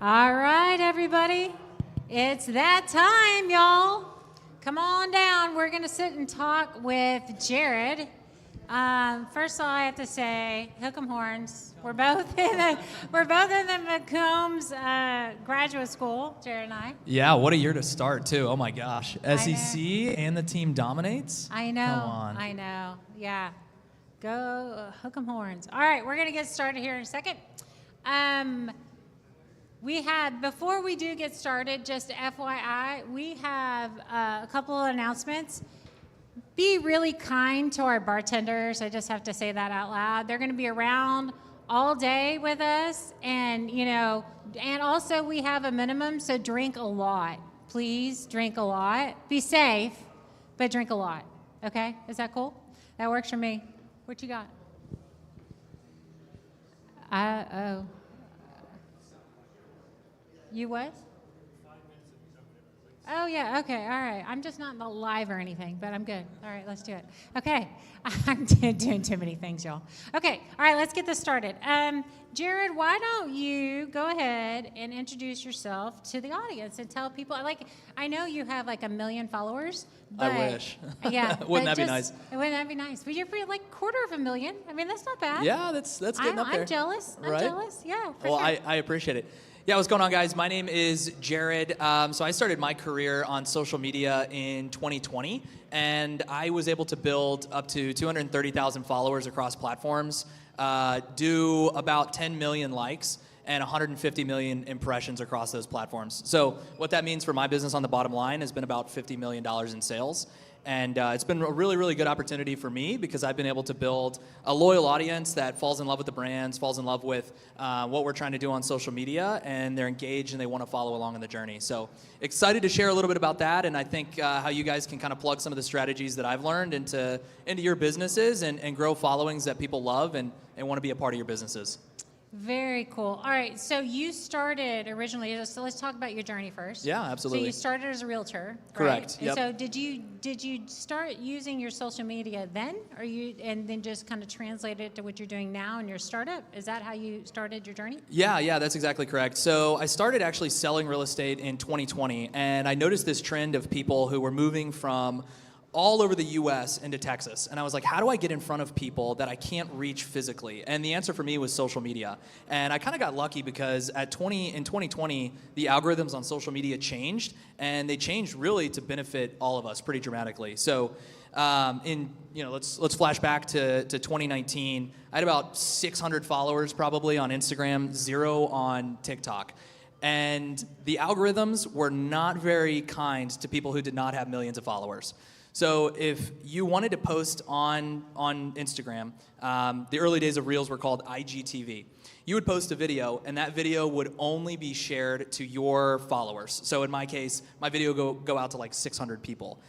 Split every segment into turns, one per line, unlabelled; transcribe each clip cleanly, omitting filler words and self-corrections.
All right, everybody. It's that time, y'all. Come on down. We're going to sit and talk with Jared. First of all, I have to say, hook 'em horns. We're both in the McCombs graduate school, Jared and I.
Yeah, what a year to start, too. Oh, my gosh. SEC and the team dominates?
I know.
Come on.
I know. Yeah. Go hook 'em horns. All right, we're going to get started here in a second. Before we do get started, just FYI, we have a couple of announcements. Be really kind to our bartenders. I just have to say that out loud. They're going to be around all day with us, and and also we have a minimum, so drink a lot. Please drink a lot. Be safe, but drink a lot. Okay? Is that cool? That works for me. What you got? You what? Oh, yeah, okay, all right. I'm just not live or anything, but I'm good. All right, let's do it. Okay, I'm doing too many things, y'all. Okay, all right, let's get this started. Jared, why don't you go ahead and introduce yourself to the audience and tell people, I know you have like 1 million followers. But,
I wish.
Yeah.
Wouldn't that be nice?
Wouldn't that be nice? But you're like 250,000. I mean, that's not bad.
Yeah, that's getting up there.
I'm jealous. I'm
right?
jealous, yeah, for
well,
sure.
I appreciate it. Yeah, what's going on, guys? My name is Jared. So I started my career on social media in 2020, and I was able to build up to 230,000 followers across platforms, do about 10 million likes, and 150 million impressions across those platforms. So what that means for my business on the bottom line has been about $50 million in sales. And it's been a really, really good opportunity for me because I've been able to build a loyal audience that falls in love with the brands, falls in love with what we're trying to do on social media, and they're engaged and they want to follow along in the journey. So excited to share a little bit about that, and I think how you guys can kind of plug some of the strategies that I've learned into your businesses and grow followings that people love and want to be a part of your businesses.
Very cool. All right, so you started originally, so let's talk about your journey first.
Yeah, absolutely.
So you started as a realtor, right?
Correct.
And
yep.
so did you start using your social media then, and then just kind of translate it to what you're doing now in your startup? Is that how you started your journey?
Yeah, that's exactly correct. So I started actually selling real estate in 2020, and I noticed this trend of people who were moving from all over the US into Texas. And I was like, how do I get in front of people that I can't reach physically? And the answer for me was social media. And I kind of got lucky because in 2020, the algorithms on social media changed, and they changed really to benefit all of us pretty dramatically. So let's flash back to 2019. I had about 600 followers probably on Instagram, 0 on TikTok. And the algorithms were not very kind to people who did not have millions of followers. So if you wanted to post on Instagram, the early days of Reels were called IGTV. You would post a video, and that video would only be shared to your followers. So in my case, my video go out to like 600 people.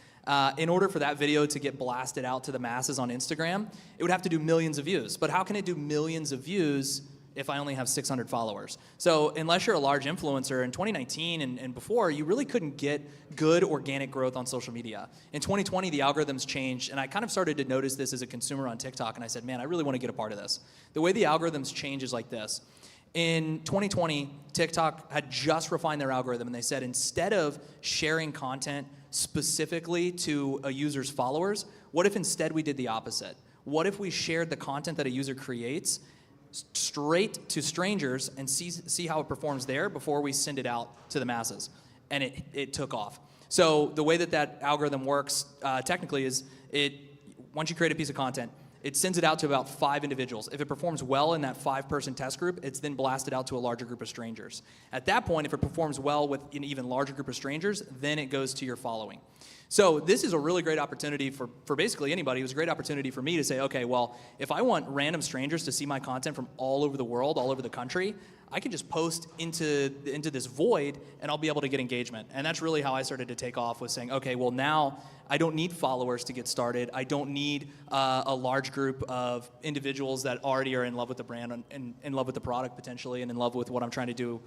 In order for that video to get blasted out to the masses on Instagram, it would have to do millions of views. But how can it do millions of views if I only have 600 followers? So unless you're a large influencer in 2019 and before, you really couldn't get good organic growth on social media. In 2020, the algorithms changed, and I kind of started to notice this as a consumer on TikTok, and I said, man, I really want to get a part of this. The way the algorithms change is like this. In 2020, TikTok had just refined their algorithm, and they said instead of sharing content specifically to a user's followers, what if instead we did the opposite? What if we shared the content that a user creates straight to strangers and see how it performs there before we send it out to the masses? And it took off. So the way that algorithm works technically is once you create a piece of content, it sends it out to about 5 individuals. If it performs well in that 5-person test group, it's then blasted out to a larger group of strangers. At that point, if it performs well with an even larger group of strangers, then it goes to your following. So this is a really great opportunity for basically anybody. It was a great opportunity for me to say, okay, well, if I want random strangers to see my content from all over the world, all over the country, I can just post into this void and I'll be able to get engagement. And that's really how I started to take off, was saying, okay, well now I don't need followers to get started. I don't need a large group of individuals that already are in love with the brand and in love with the product potentially and in love with what I'm trying to do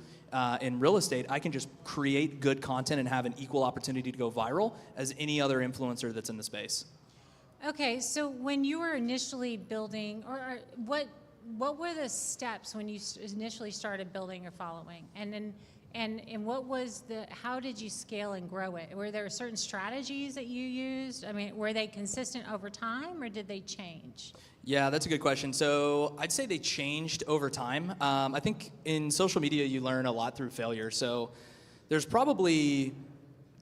in real estate. I can just create good content and have an equal opportunity to go viral as any other influencer that's in the space.
Okay, so when you were initially building, what were the steps when you initially started building your following? And then And what was how did you scale and grow it? Were there certain strategies that you used? I mean, were they consistent over time, or did they change?
Yeah, that's a good question. So I'd say they changed over time. I think in social media, you learn a lot through failure. So there's probably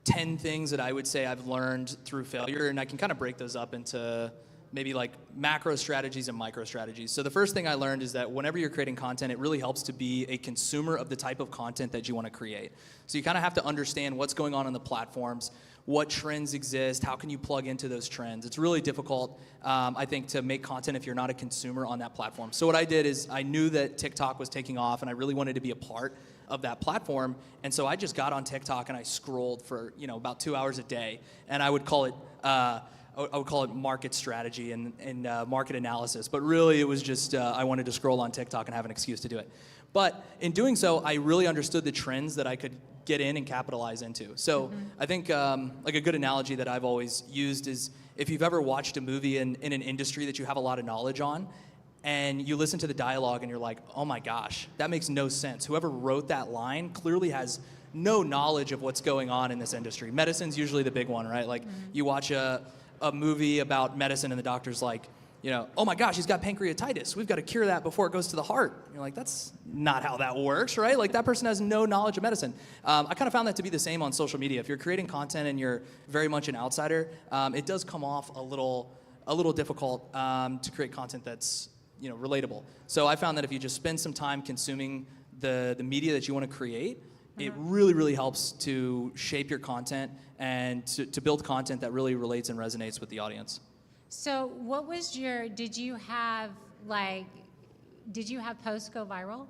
10 things that I would say I've learned through failure, and I can kind of break those up into maybe like macro strategies and micro strategies. So the first thing I learned is that whenever you're creating content, it really helps to be a consumer of the type of content that you want to create. So you kind of have to understand what's going on the platforms, what trends exist, how can you plug into those trends. It's really difficult, I think, to make content if you're not a consumer on that platform. So what I did is I knew that TikTok was taking off and I really wanted to be a part of that platform. And so I just got on TikTok and I scrolled for, about 2 hours a day. And I would call it market strategy and market analysis. But really it was just, I wanted to scroll on TikTok and have an excuse to do it. But in doing so, I really understood the trends that I could get in and capitalize into. So I think like a good analogy that I've always used is if you've ever watched a movie in an industry that you have a lot of knowledge on, and you listen to the dialogue and you're like, oh my gosh, that makes no sense. Whoever wrote that line clearly has no knowledge of what's going on in this industry. Medicine's usually the big one, right? Like you watch a movie about medicine and the doctor's like, oh my gosh, he's got pancreatitis. We've got to cure that before it goes to the heart. You're like, that's not how that works, right? Like that person has no knowledge of medicine. I kind of found that to be the same on social media. If you're creating content and you're very much an outsider, it does come off a little difficult to create content that's relatable. So I found that if you just spend some time consuming the media that you want to create, it really, really helps to shape your content and to build content that really relates and resonates with the audience.
So what was did you have posts go viral?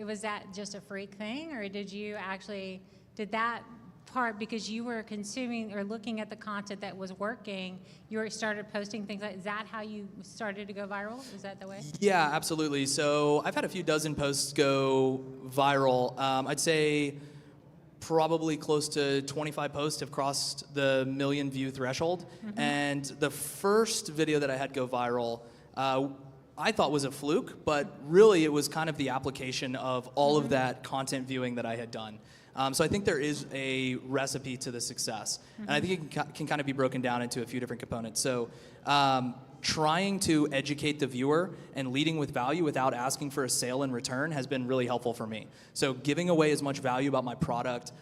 Was that just a freak thing, or did that part, because you were consuming or looking at the content that was working, started posting things is that how you started to go viral? Is that the way?
Yeah, absolutely. So I've had a few dozen posts go viral. I'd say probably close to 25 posts have crossed the 1 million view threshold. And the first video that I had go viral, I thought was a fluke, but really it was kind of the application of all of that content viewing that I had done. So I think there is a recipe to the success. And I think it can kind of be broken down into a few different components. So trying to educate the viewer and leading with value without asking for a sale in return has been really helpful for me. So giving away as much value about my product.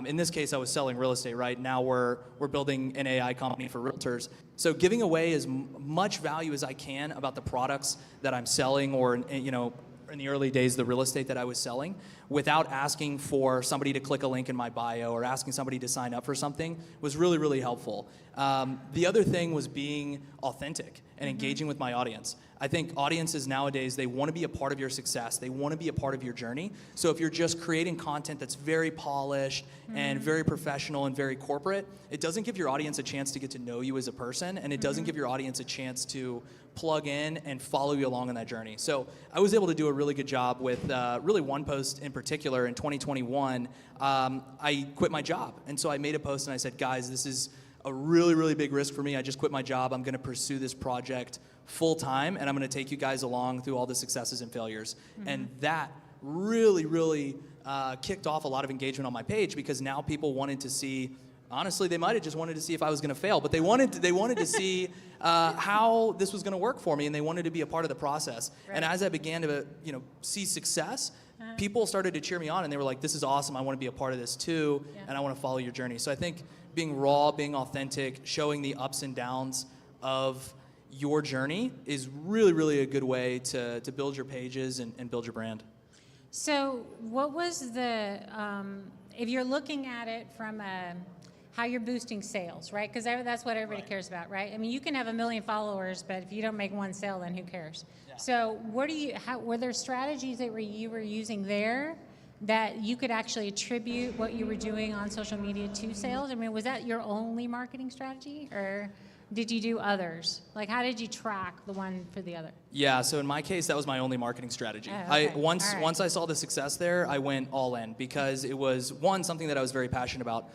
In this case, I was selling real estate, right? Now we're building an AI company for realtors. So giving away as much value as I can about the products that I'm selling, or in the early days, the real estate that I was selling, without asking for somebody to click a link in my bio or asking somebody to sign up for something, was really, really helpful. The other thing was being authentic and engaging with my audience. I think audiences nowadays, they want to be a part of your success. They want to be a part of your journey. So if you're just creating content that's very polished and very professional and very corporate, it doesn't give your audience a chance to get to know you as a person, and it doesn't give your audience a chance to plug in and follow you along on that journey. So I was able to do a really good job with really one post in particular in 2021. I quit my job. And so I made a post and I said, guys, this is a really, really big risk for me. I just quit my job. I'm going to pursue this project full time, and I'm going to take you guys along through all the successes and failures. And that really, really kicked off a lot of engagement on my page, because now people wanted to see, honestly, they might have just wanted to see if I was going to fail, but they wanted to see how this was going to work for me, and they wanted to be a part of the process. Right. And as I began to see success, people started to cheer me on, and they were like, this is awesome. I want to be a part of this too, and I want to follow your journey. So I think being raw, being authentic, showing the ups and downs of your journey is really, really a good way to build your pages and build your brand.
So what was if you're looking at it from how you're boosting sales, right? Because that's what everybody cares about, right? I mean, you can have 1 million followers, but if you don't make one sale, then who cares? Yeah. So were there strategies that you were using there that you could actually attribute what you were doing on social media to sales? I mean, was that your only marketing strategy, or did you do others? Like, how did you track the one for the other?
Yeah, so in my case, that was my only marketing strategy.
Oh, okay.
Once I saw the success there, I went all in because it was, one, something that I was very passionate about,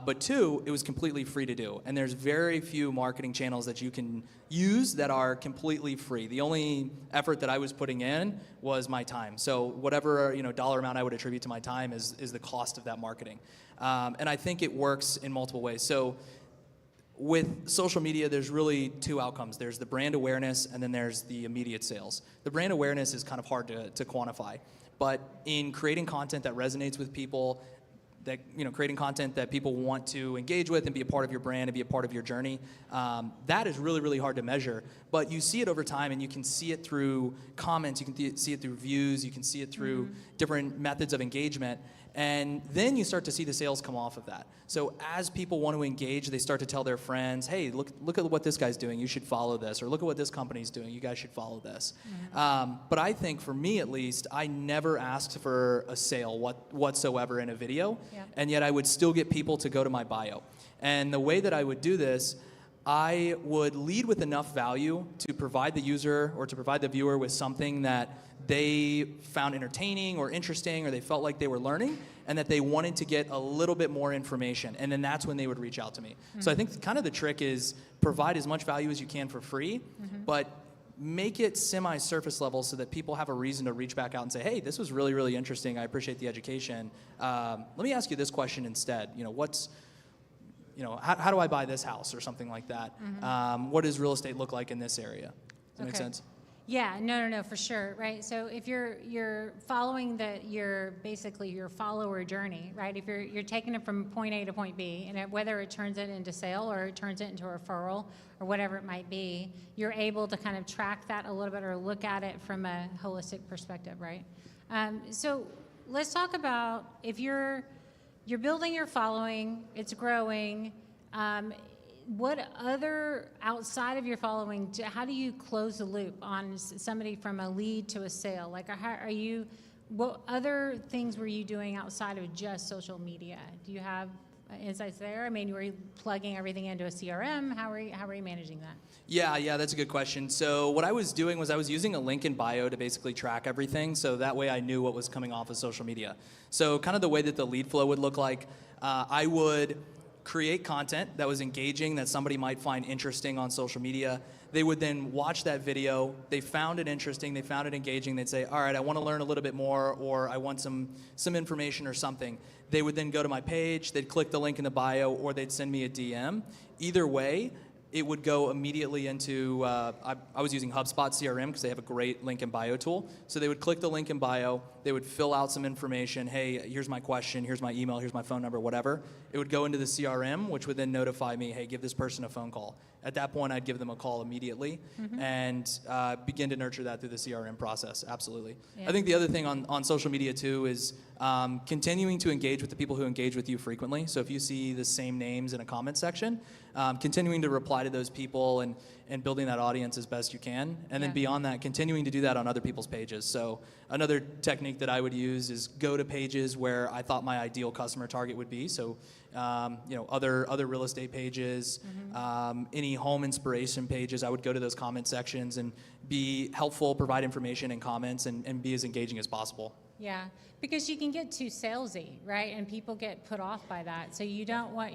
but two, it was completely free to do. And there's very few marketing channels that you can use that are completely free. The only effort that I was putting in was my time. So whatever dollar amount I would attribute to my time is the cost of that marketing. And I think it works in multiple ways. So with social media, there's really two outcomes. There's the brand awareness, and then there's the immediate sales. The brand awareness is kind of hard to quantify, but in creating content that resonates with people, that creating content that people want to engage with and be a part of your brand and be a part of your journey, that is really, really hard to measure. But you see it over time, and you can see it through comments, you can see it through views, you can see it through different methods of engagement. And then you start to see the sales come off of that. So as people want to engage, they start to tell their friends, hey, look at what this guy's doing, you should follow this, or look at what this company's doing, you guys should follow this. But I think for me at least, I never asked for a sale whatsoever in a video, and yet I would still get people to go to my bio. And the way that I would do this, I would lead with enough value to provide the user or to provide the viewer with something that they found entertaining or interesting, or they felt like they were learning, and that they wanted to get a little bit more information. And then that's when they would reach out to me. So I think kind of the trick is provide as much value as you can for free, but make it semi-surface level so that people have a reason to reach back out and say, hey, this was really, really interesting. I appreciate the education. Let me ask you this question instead. How do I buy this house or something like that? What does real estate look like in this area? Does that make sense?
Yeah, no, for sure, right? So if you're following your follower journey, right? If you're taking it from point A to point B, and whether it turns it into sale or it turns it into a referral or whatever it might be, you're able to kind of track that a little bit or look at it from a holistic perspective, right? So let's talk about if you're building your following, it's growing. What other, outside of your following, how do you close the loop on somebody from a lead to a sale? Like, what other things were you doing outside of just social media? Do you have insights there? I mean, were you plugging everything into a CRM? How are you managing that?
Yeah, that's a good question. So what I was doing was I was using a link in bio to basically track everything, so that way I knew what was coming off of social media. So kind of the way that the lead flow would look like, I would create content that was engaging, that somebody might find interesting on social media. They would then watch that video. They found it interesting. They found it engaging. They'd say, all right, I want to learn a little bit more, or I want some information or something. They would then go to my page. They'd click the link in the bio, or they'd send me a DM. Either way, it would go immediately into, I was using HubSpot CRM because they have a great link in bio tool. So they would click the link in bio, they would fill out some information, hey, here's my question, here's my email, here's my phone number, whatever. It would go into the CRM, which would then notify me, hey, give this person a phone call. At that point, I'd give them a call immediately and begin to nurture that through the CRM process, absolutely. Yeah. I think the other thing on social media too is continuing to engage with the people who engage with you frequently. So if you see the same names in a comment section, continuing to reply to those people and building that audience as best you can. And then beyond that, continuing to do that on other people's pages. So another technique that I would use is go to pages where I thought my ideal customer target would be. So other real estate pages, any home inspiration pages, I would go to those comment sections and be helpful, provide information in comments, and be as engaging as possible.
Yeah, because you can get too salesy, right? And people get put off by that. So you don't want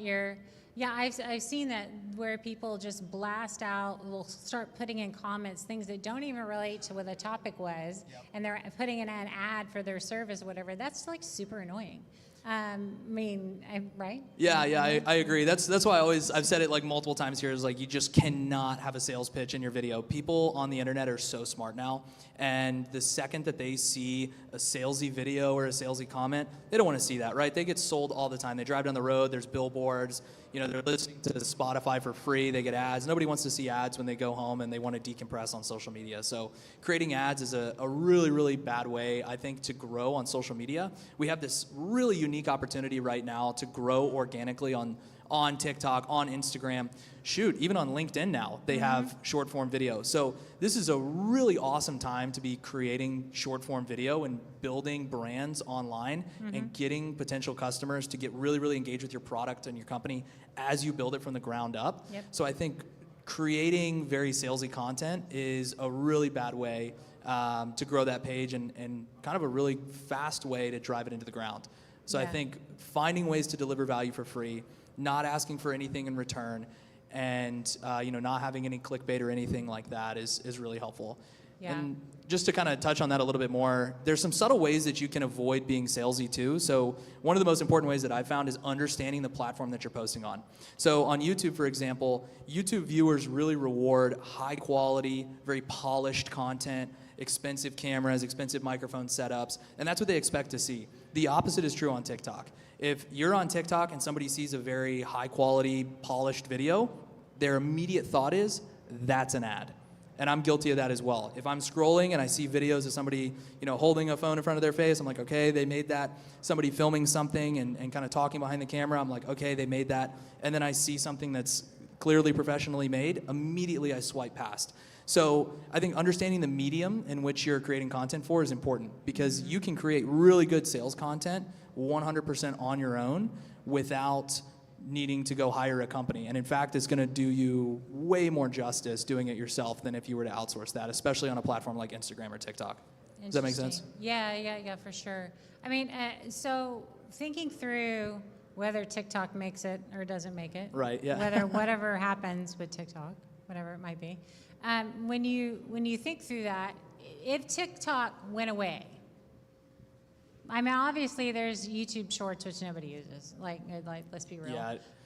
I've seen that where people just blast out, will start putting in comments, things that don't even relate to what the topic was, and they're putting in an ad for their service, whatever. That's like super annoying. Right?
Yeah, I agree. That's why I've said it like multiple times here, is like you just cannot have a sales pitch in your video. People on the internet are so smart now, and the second that they see a salesy video or a salesy comment, they don't want to see that, right? They get sold all the time. They drive down the road, there's billboards, they're listening to Spotify for free, they get ads. Nobody wants to see ads when they go home and they want to decompress on social media. So creating ads is a really, really bad way, I think, to grow on social media. We have this really unique opportunity right now to grow organically on TikTok, on Instagram. Shoot, even on LinkedIn now, they have short form video. So this is a really awesome time to be creating short form video and building brands online and getting potential customers to get really, really engaged with your product and your company as you build it from the ground up. Yep. So I think creating very salesy content is a really bad way to grow that page and kind of a really fast way to drive it into the ground. So I think finding ways to deliver value for free, not asking for anything in return, and not having any clickbait or anything like that is really helpful.
Yeah.
And just to kind of touch on that a little bit more, there's some subtle ways that you can avoid being salesy too. So one of the most important ways that I've found is understanding the platform that you're posting on. So on YouTube, for example, YouTube viewers really reward high quality, very polished content, expensive cameras, expensive microphone setups, and that's what they expect to see. The opposite is true on TikTok. If you're on TikTok and somebody sees a very high quality, polished video, their immediate thought is, that's an ad. And I'm guilty of that as well. If I'm scrolling and I see videos of somebody, holding a phone in front of their face, I'm like, okay, they made that. Somebody filming something and kind of talking behind the camera, I'm like, okay, they made that. And then I see something that's clearly professionally made, immediately I swipe past. So I think understanding the medium in which you're creating content for is important, because you can create really good sales content 100% on your own without needing to go hire a company. And in fact, it's going to do you way more justice doing it yourself than if you were to outsource that, especially on a platform like Instagram or TikTok. Does that make sense?
Yeah, for sure. I mean, so thinking through whether TikTok makes it or doesn't make it.
Right, yeah.
Whether whatever happens with TikTok, whatever it might be. When you think through that, if TikTok went away, I mean, obviously there's YouTube Shorts, which nobody uses. Like let's be real.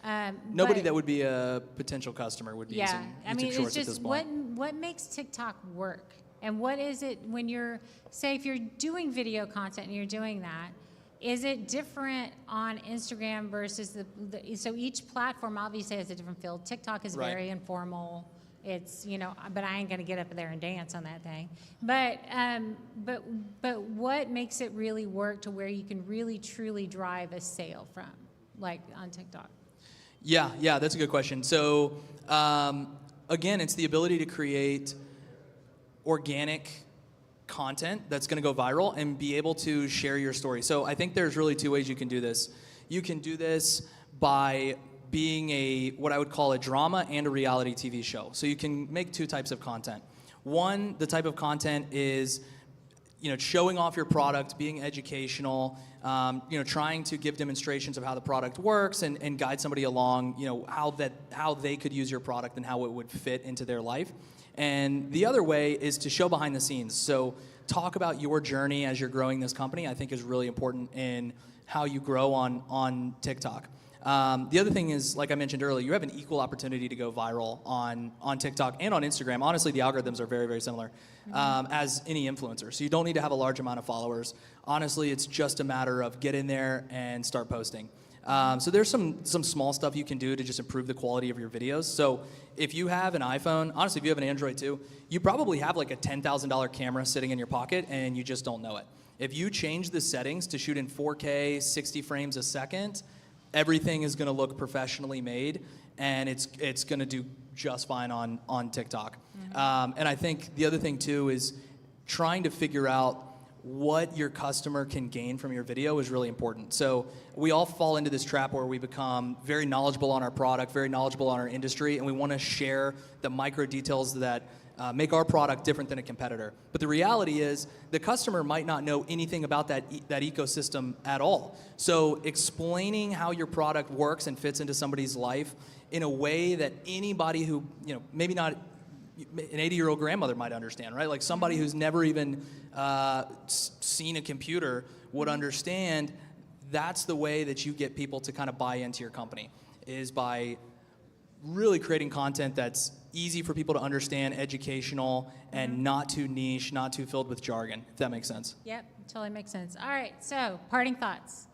Yeah. Nobody that would be a potential customer would be using YouTube Shorts at this point.
What makes TikTok work? And what is it when if you're doing video content and you're doing that, is it different on Instagram versus so each platform obviously has a different field. TikTok is very informal. It's, but I ain't gonna get up there and dance on that thing. But what makes it really work to where you can really truly drive a sale from, like on TikTok?
Yeah, that's a good question. So again, it's the ability to create organic content that's going to go viral and be able to share your story. So I think there's really two ways you can do this. You can do this by being what I would call a drama and a reality TV show. So you can make two types of content. One, the type of content is showing off your product, being educational, trying to give demonstrations of how the product works and guide somebody along, how they could use your product and how it would fit into their life. And the other way is to show behind the scenes. So talk about your journey as you're growing this company, I think is really important in how you grow on TikTok. The other thing is, like I mentioned earlier, you have an equal opportunity to go viral on TikTok and on Instagram. Honestly, the algorithms are very, very similar as any influencer. So you don't need to have a large amount of followers. Honestly, it's just a matter of get in there and start posting. So there's some small stuff you can do to just improve the quality of your videos. So if you have an iPhone, honestly, if you have an Android too, you probably have like a $10,000 camera sitting in your pocket and you just don't know it. If you change the settings to shoot in 4K, 60 frames a second, everything is going to look professionally made, and it's going to do just fine on TikTok. And I think the other thing too is trying to figure out what your customer can gain from your video is really important. So we all fall into this trap where we become very knowledgeable on our product, very knowledgeable on our industry, and we want to share the micro details that make our product different than a competitor. But the reality is the customer might not know anything about that ecosystem at all. So explaining how your product works and fits into somebody's life in a way that anybody who, maybe not an 80-year-old grandmother might understand, right? Like somebody who's never even seen a computer would understand. That's the way that you get people to kind of buy into your company, is by really creating content that's easy for people to understand, educational, and not too niche, not too filled with jargon, if that makes sense.
Yep, totally makes sense. All right, so parting thoughts.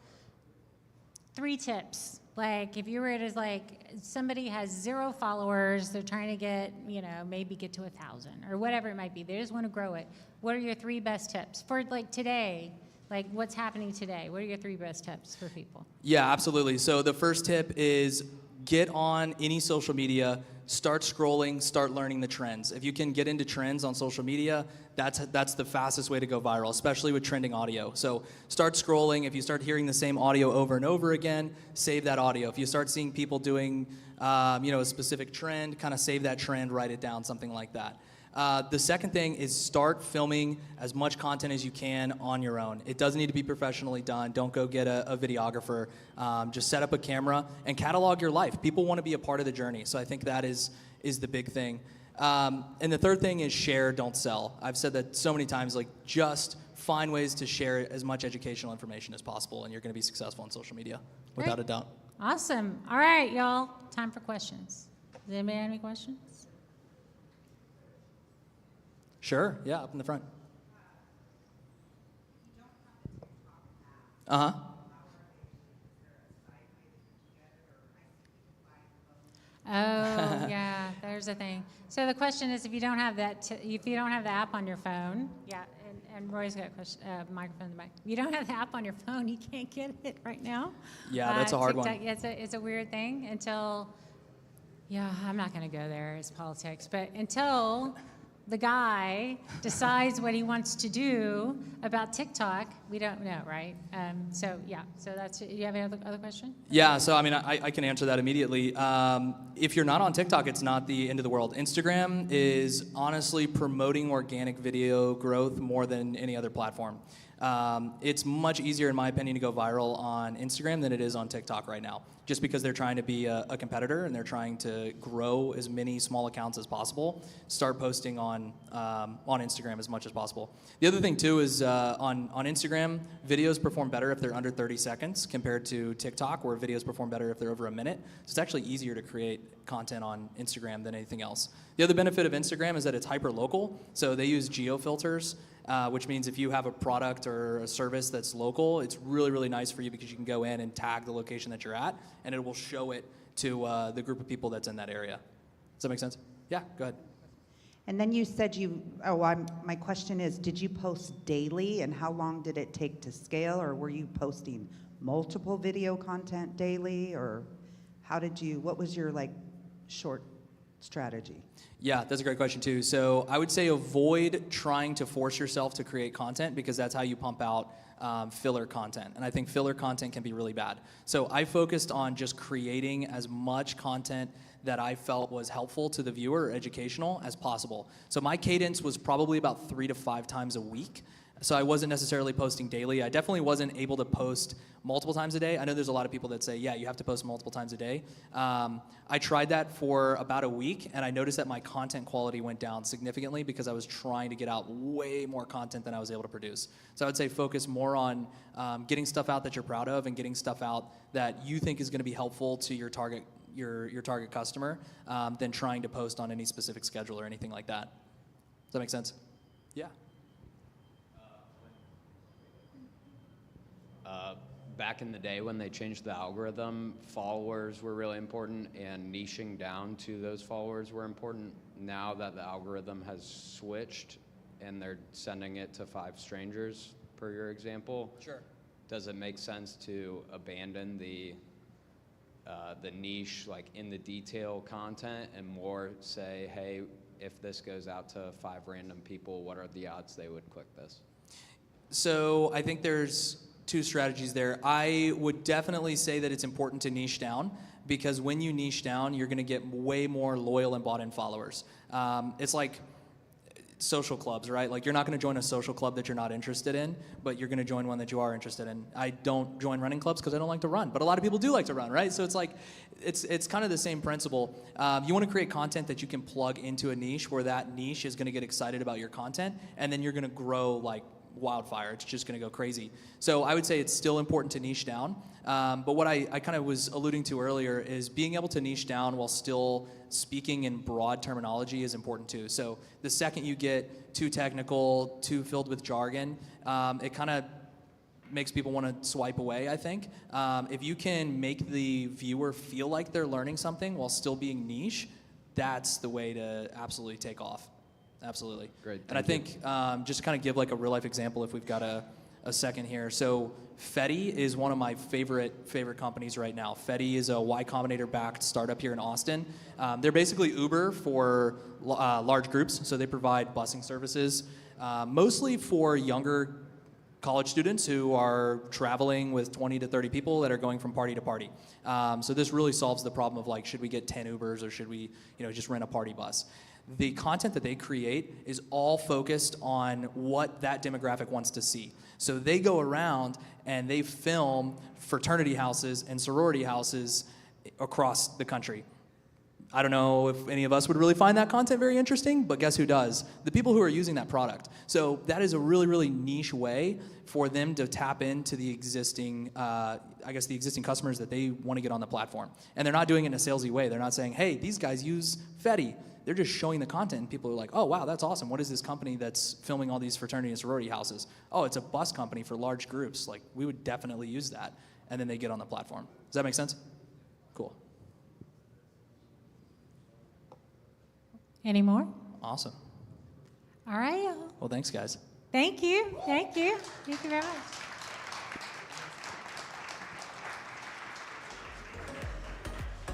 3 tips. Like if you were to somebody has 0 followers, they're trying to get, maybe get to 1,000 or whatever it might be. They just want to grow it. What are your 3 best tips for today? Like what's happening today? What are your 3 best tips for people?
Yeah, absolutely. So the first tip is get on any social media, start scrolling, start learning the trends. If you can get into trends on social media, that's the fastest way to go viral, especially with trending audio. So start scrolling. If you start hearing the same audio over and over again, save that audio. If you start seeing people doing a specific trend, kind of save that trend, write it down, something like that. The second thing is start filming as much content as you can on your own. It doesn't need to be professionally done. Don't go get a videographer. Just set up a camera and catalog your life. People want to be a part of the journey, so I think that is the big thing. And the third thing is share, don't sell. I've said that so many times, like just find ways to share as much educational information as possible, and you're going to be successful on social media, without a doubt.
Awesome. All right, y'all. Time for questions. Does anybody have any questions?
Sure, yeah, up in the front. Uh-huh.
Oh, yeah, there's a thing. So the question is, if you don't have that, if you don't have the app on your phone, yeah, and Roy's got a question, microphone in the back. If you don't have the app on your phone, you can't get it right now.
Yeah, that's a hard
TikTok,
one.
It's a weird thing until, yeah, I'm not going to go there. It's politics, but until the guy decides what he wants to do about TikTok, we don't know, right? So that's, you have any other question?
Yeah, so I mean, I can answer that immediately. If you're not on TikTok, it's not the end of the world. Instagram is honestly promoting organic video growth more than any other platform. It's much easier, in my opinion, to go viral on Instagram than it is on TikTok right now, just because they're trying to be a competitor and they're trying to grow as many small accounts as possible. Start posting on Instagram as much as possible. The other thing too is on Instagram, videos perform better if they're under 30 seconds compared to TikTok, where videos perform better if they're over a minute. So it's actually easier to create content on Instagram than anything else. The other benefit of Instagram is that it's hyper-local, so they use geo filters, which means if you have a product or a service that's local, it's really, really nice for you because you can go in and tag the location that you're at, and it will show it to the group of people that's in that area. Does that make sense? Yeah, go ahead.
And then you said my question is, did you post daily, and how long did it take to scale, or were you posting multiple video content daily, or what was your short strategy?
Yeah, that's a great question too. So I would say avoid trying to force yourself to create content, because that's how you pump out filler content. And I think filler content can be really bad. So I focused on just creating as much content that I felt was helpful to the viewer or educational as possible. So my cadence was probably about 3 to 5 times a week. So I wasn't necessarily posting daily. I definitely wasn't able to post multiple times a day. I know there's a lot of people that say, yeah, you have to post multiple times a day. I tried that for about a week, and I noticed that my content quality went down significantly because I was trying to get out way more content than I was able to produce. So I would say focus more on getting stuff out that you're proud of and getting stuff out that you think is going to be helpful to your target customer than trying to post on any specific schedule or anything like that. Does that make sense? Yeah.
Back in the day when they changed the algorithm, followers were really important, and niching down to those followers were important. Now that the algorithm has switched and they're sending it to 5 strangers, per your example,
Sure.
does it make sense to abandon the niche, like in the detail content, and more say, hey, if this goes out to 5 random people, what are the odds they would click this?
So I think there's 2 strategies there. I would definitely say that it's important to niche down, because when you niche down, you're going to get way more loyal and bought-in followers. It's like social clubs, right? Like, you're not going to join a social club that you're not interested in, but you're going to join one that you are interested in. I don't join running clubs because I don't like to run, but a lot of people do like to run, right? So it's like, it's kind of the same principle. You want to create content that you can plug into a niche where that niche is going to get excited about your content, and then you're going to grow like wildfire. It's just going to go crazy. So I would say it's still important to niche down. But what I kind of was alluding to earlier is being able to niche down while still speaking in broad terminology is important too. So the second you get too technical, too filled with jargon, it kind of makes people want to swipe away, I think. If you can make the viewer feel like they're learning something while still being niche, that's the way to absolutely take off. Absolutely.
Great.
And I think just to kind of give like a real life example, if we've got a a second here. So Fedi is one of my favorite companies right now. Fedi is a Y Combinator-backed startup here in Austin. They're basically Uber for large groups, so they provide busing services, mostly for younger college students who are traveling with 20 to 30 people that are going from party to party. So this really solves the problem of like, should we get 10 Ubers or should we, just rent a party bus? The content that they create is all focused on what that demographic wants to see. So they go around and they film fraternity houses and sorority houses across the country. I don't know if any of us would really find that content very interesting, but guess who does? The people who are using that product. So that is a really, really niche way for them to tap into the existing, the existing customers that they want to get on the platform. And they're not doing it in a salesy way. They're not saying, hey, these guys use Fedi. They're just showing the content, and people are like, oh, wow, that's awesome. What is this company that's filming all these fraternity and sorority houses? Oh, it's a bus company for large groups. Like, we would definitely use that. And then they get on the platform. Does that make sense? Cool.
Any more?
Awesome.
All right.
Well, thanks, guys.
Thank you. Thank you. Thank you very much.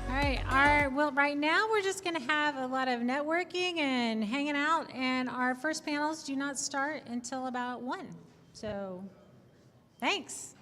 All right. Well, right now we're just going to have a lot of networking and hanging out, and our first panels do not start until about 1. So, thanks.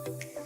you.